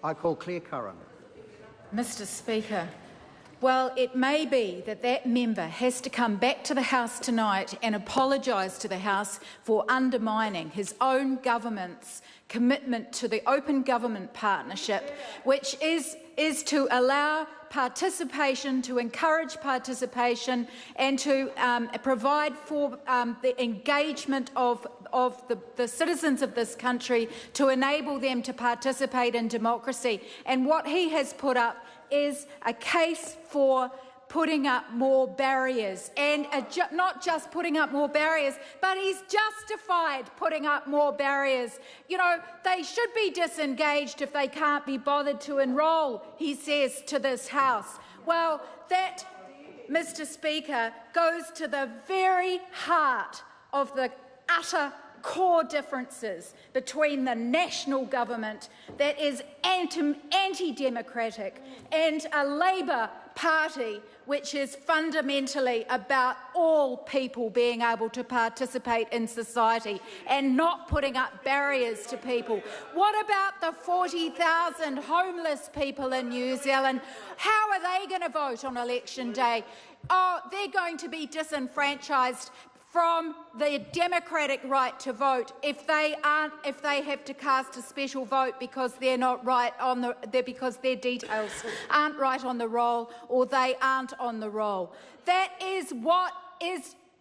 I call Clare Curran. Mr Speaker, well, it may be that that member has to come back to the House tonight and apologise to the House for undermining his own government's commitment to the Open Government Partnership, which is to allow participation, to encourage participation and to provide for the engagement of the citizens of this country to enable them to participate in democracy. And what he has put up is a case for putting up more barriers, and not just putting up more barriers, but he's justified putting up more barriers. You know, they should be disengaged if they can't be bothered to enrol, he says to this House. Well, that, Mr Speaker, goes to the very heart of the utter core differences between the national government that is anti-democratic and a Labor Party which is fundamentally about all people being able to participate in society and not putting up barriers to people. What about the 40,000 homeless people in New Zealand? How are they going to vote on election day? Oh, they're going to be disenfranchised from the democratic right to vote if they have to cast a special vote because they're not right on because their details aren't right on the roll or they aren't on the roll. That is what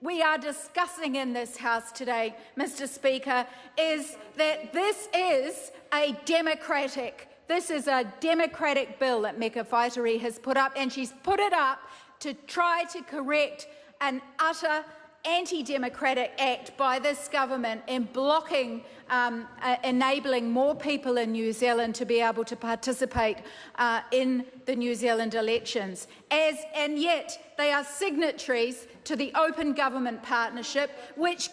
we are discussing in this House today, Mr Speaker, is that this is a democratic bill that Meka Whaitiri has put up, and she's put it up to try to correct an utter anti-democratic act by this government in blocking, enabling more people in New Zealand to be able to participate in the New Zealand elections. And yet they are signatories to the Open Government Partnership, which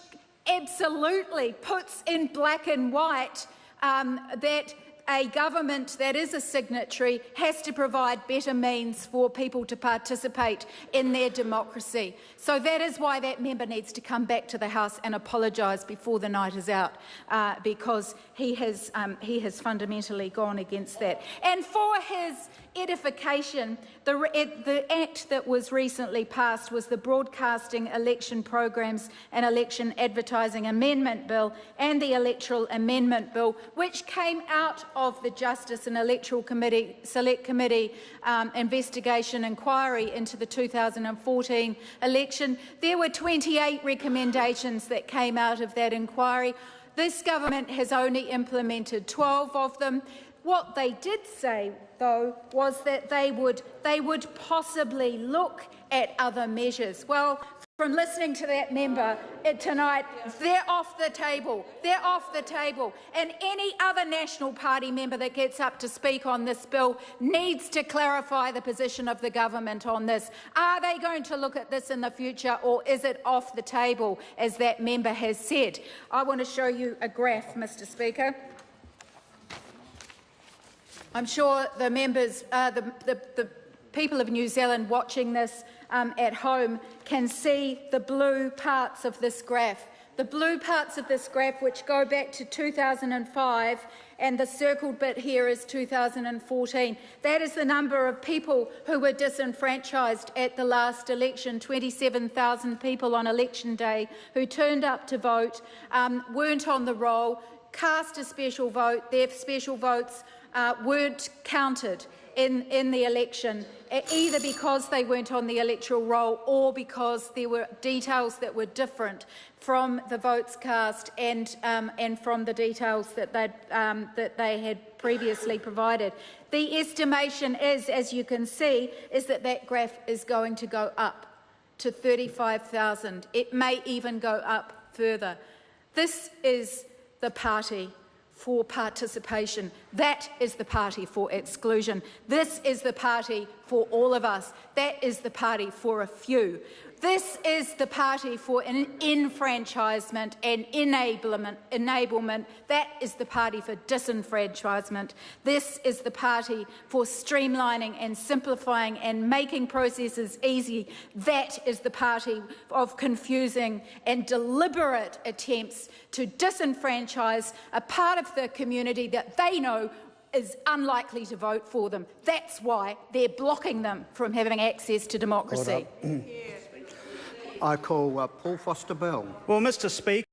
absolutely puts in black and white that a government that is a signatory has to provide better means for people to participate in their democracy. So that is why that member needs to come back to the House and apologise before the night is out, because he has fundamentally gone against that. And for his edification, the Act that was recently passed was the Broadcasting Election Programs and Election Advertising Amendment Bill and the Electoral Amendment Bill, which came out of the Justice and Electoral Select Committee investigation inquiry into the 2014 election. There were 28 recommendations that came out of that inquiry. This government has only implemented 12 of them. What they did say, though, was that they would possibly look at other measures. Well, from listening to that member tonight, they're off the table. They're off the table. And any other National Party member that gets up to speak on this bill needs to clarify the position of the government on this. Are they going to look at this in the future, or is it off the table, as that member has said? I want to show you a graph, Mr Speaker. I'm sure the members, the people of New Zealand watching this at home can see the blue parts of this graph. The blue parts of this graph, which go back to 2005, and the circled bit here is 2014. That is the number of people who were disenfranchised at the last election, 27,000 people on election day who turned up to vote, weren't on the roll, cast a special vote. Their special votes weren't counted in the election, either because they weren't on the electoral roll or because there were details that were different from the votes cast and from the details that they had previously provided. The estimation is, as you can see, is that that graph is going to go up to 35,000. It may even go up further. This is the party for participation. That is the party for exclusion. This is the party for all of us. That is the party for a few. This is the party for an enfranchisement and enablement. That is the party for disenfranchisement. This is the party for streamlining and simplifying and making processes easy. That is the party of confusing and deliberate attempts to disenfranchise a part of the community that they know is unlikely to vote for them. That's why they're blocking them from having access to democracy. I call Paul Foster-Bell. Well, Mr. Speaker,